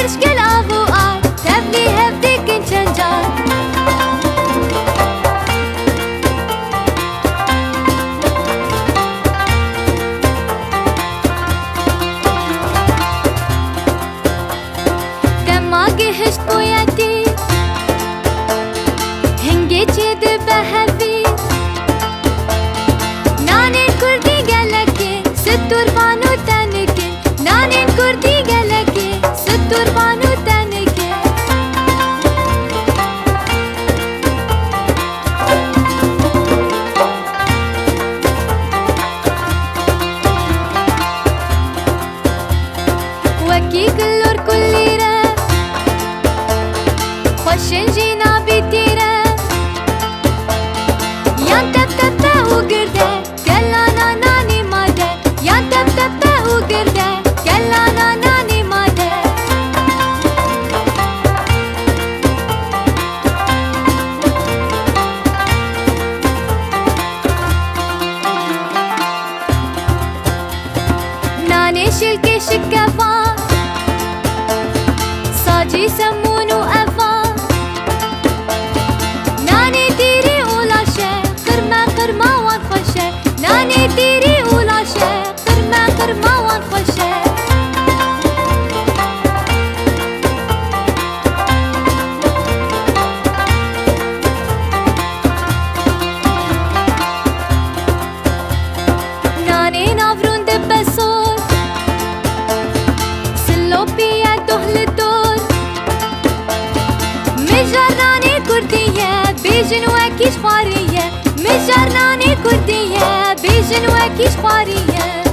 كرشكل أبوار تبلي هبدك انشنجار دماغي هشت بوياتي هنجي تشيد بهبي نانين كردي قالكي ستور بانو تانكي نانين كردي قالكي ستور بانو تانكي وكي كلور كليرة خوشن جينا بيتيرة يان تب تب وقرده قلانا ناني ماده يان تب تب وقرده قلانا ناني ماده ناني شلكي شكفان صاجي سمون وأفان ناني تيري ولاشه قرمة قرمة وانخوشه ناني تيري ولاشه قرمة قرمة وانخوشه ناني نافرون دبسور سلوبيا دهلتور مجراني كردية بيجن وكيش خوارية مجراني كردية بيجن وكيش خوارية